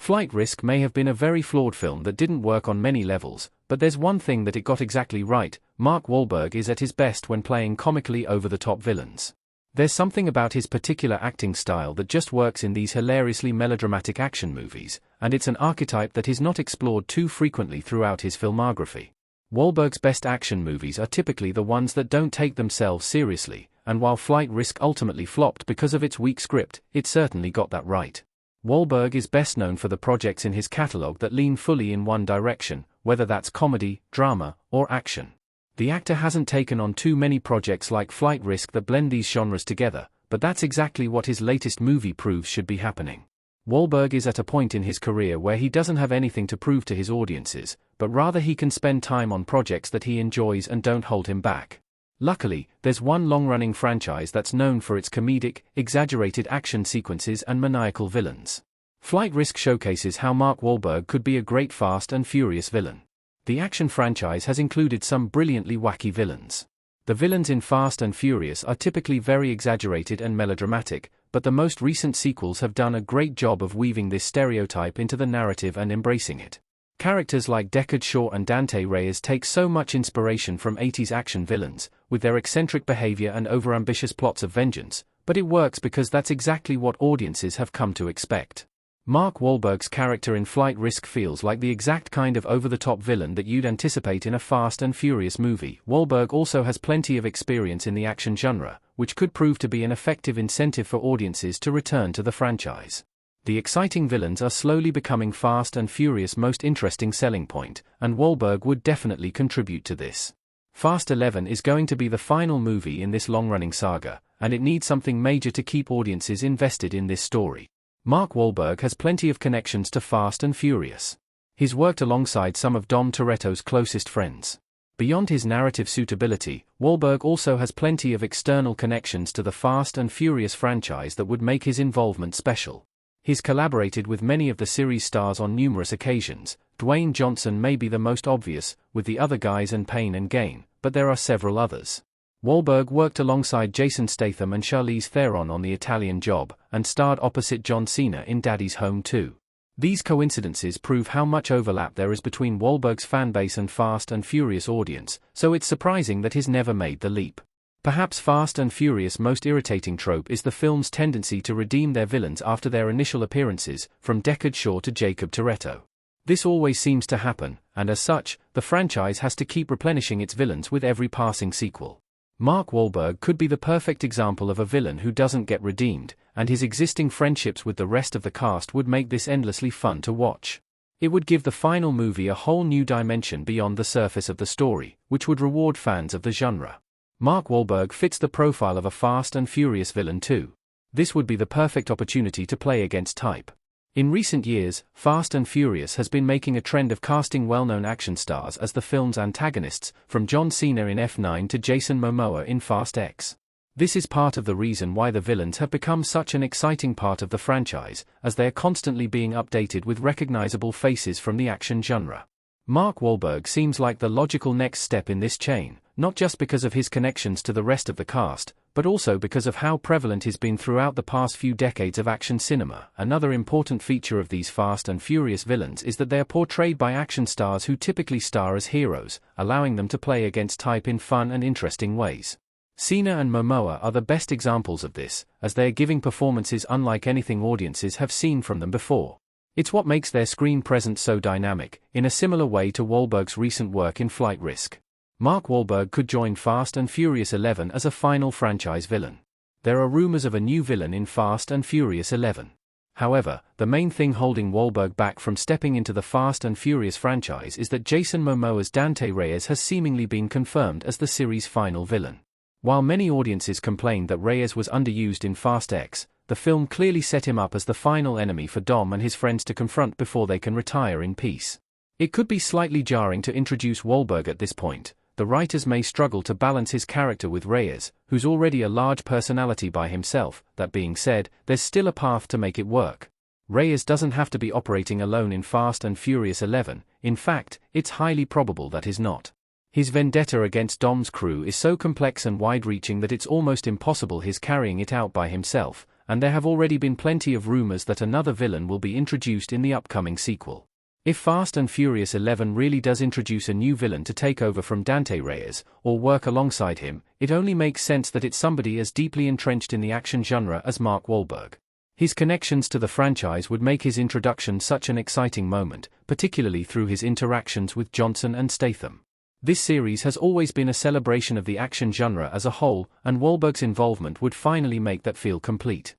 Flight Risk may have been a very flawed film that didn't work on many levels, but there's one thing that it got exactly right: Mark Wahlberg is at his best when playing comically over-the-top villains. There's something about his particular acting style that just works in these hilariously melodramatic action movies, and it's an archetype that is not explored too frequently throughout his filmography. Wahlberg's best action movies are typically the ones that don't take themselves seriously, and while Flight Risk ultimately flopped because of its weak script, it certainly got that right. Wahlberg is best known for the projects in his catalogue that lean fully in one direction, whether that's comedy, drama, or action. The actor hasn't taken on too many projects like Flight Risk that blend these genres together, but that's exactly what his latest movie proves should be happening. Wahlberg is at a point in his career where he doesn't have anything to prove to his audiences, but rather he can spend time on projects that he enjoys and don't hold him back. Luckily, there's one long-running franchise that's known for its comedic, exaggerated action sequences and maniacal villains. Flight Risk showcases how Mark Wahlberg could be a great Fast and Furious villain. The action franchise has included some brilliantly wacky villains. The villains in Fast and Furious are typically very exaggerated and melodramatic, but the most recent sequels have done a great job of weaving this stereotype into the narrative and embracing it. Characters like Deckard Shaw and Dante Reyes take so much inspiration from 80s action villains, with their eccentric behavior and overambitious plots of vengeance, but it works because that's exactly what audiences have come to expect. Mark Wahlberg's character in Flight Risk feels like the exact kind of over-the-top villain that you'd anticipate in a Fast and Furious movie. Wahlberg also has plenty of experience in the action genre, which could prove to be an effective incentive for audiences to return to the franchise. The exciting villains are slowly becoming Fast and Furious' most interesting selling point, and Wahlberg would definitely contribute to this. Fast 11 is going to be the final movie in this long-running saga, and it needs something major to keep audiences invested in this story. Mark Wahlberg has plenty of connections to Fast and Furious. He's worked alongside some of Dom Toretto's closest friends. Beyond his narrative suitability, Wahlberg also has plenty of external connections to the Fast and Furious franchise that would make his involvement special. He's collaborated with many of the series stars on numerous occasions. Dwayne Johnson may be the most obvious, with the other guys and Pain and Gain, but there are several others. Wahlberg worked alongside Jason Statham and Charlize Theron on The Italian Job, and starred opposite John Cena in Daddy's Home 2. These coincidences prove how much overlap there is between Wahlberg's fanbase and Fast and Furious audience, so it's surprising that he's never made the leap. Perhaps Fast and Furious' most irritating trope is the film's tendency to redeem their villains after their initial appearances, from Deckard Shaw to Jacob Toretto. This always seems to happen, and as such, the franchise has to keep replenishing its villains with every passing sequel. Mark Wahlberg could be the perfect example of a villain who doesn't get redeemed, and his existing friendships with the rest of the cast would make this endlessly fun to watch. It would give the final movie a whole new dimension beyond the surface of the story, which would reward fans of the genre. Mark Wahlberg fits the profile of a Fast and Furious villain too. This would be the perfect opportunity to play against type. In recent years, Fast and Furious has been making a trend of casting well-known action stars as the film's antagonists, from John Cena in F9 to Jason Momoa in Fast X. This is part of the reason why the villains have become such an exciting part of the franchise, as they're constantly being updated with recognizable faces from the action genre. Mark Wahlberg seems like the logical next step in this chain, not just because of his connections to the rest of the cast, but also because of how prevalent he's been throughout the past few decades of action cinema. Another important feature of these Fast and Furious villains is that they are portrayed by action stars who typically star as heroes, allowing them to play against type in fun and interesting ways. Cena and Momoa are the best examples of this, as they are giving performances unlike anything audiences have seen from them before. It's what makes their screen presence so dynamic, in a similar way to Wahlberg's recent work in Flight Risk. Mark Wahlberg could join Fast and Furious 11 as a final franchise villain. There are rumors of a new villain in Fast and Furious 11. However, the main thing holding Wahlberg back from stepping into the Fast and Furious franchise is that Jason Momoa's Dante Reyes has seemingly been confirmed as the series' final villain. While many audiences complained that Reyes was underused in Fast X, the film clearly set him up as the final enemy for Dom and his friends to confront before they can retire in peace. It could be slightly jarring to introduce Wahlberg at this point. The writers may struggle to balance his character with Reyes, who's already a large personality by himself. That being said, there's still a path to make it work. Reyes doesn't have to be operating alone in Fast and Furious 11, in fact, it's highly probable that he's not. His vendetta against Dom's crew is so complex and wide-reaching that it's almost impossible he's carrying it out by himself, and there have already been plenty of rumors that another villain will be introduced in the upcoming sequel. If Fast and Furious 11 really does introduce a new villain to take over from Dante Reyes, or work alongside him, it only makes sense that it's somebody as deeply entrenched in the action genre as Mark Wahlberg. His connections to the franchise would make his introduction such an exciting moment, particularly through his interactions with Johnson and Statham. This series has always been a celebration of the action genre as a whole, and Wahlberg's involvement would finally make that feel complete.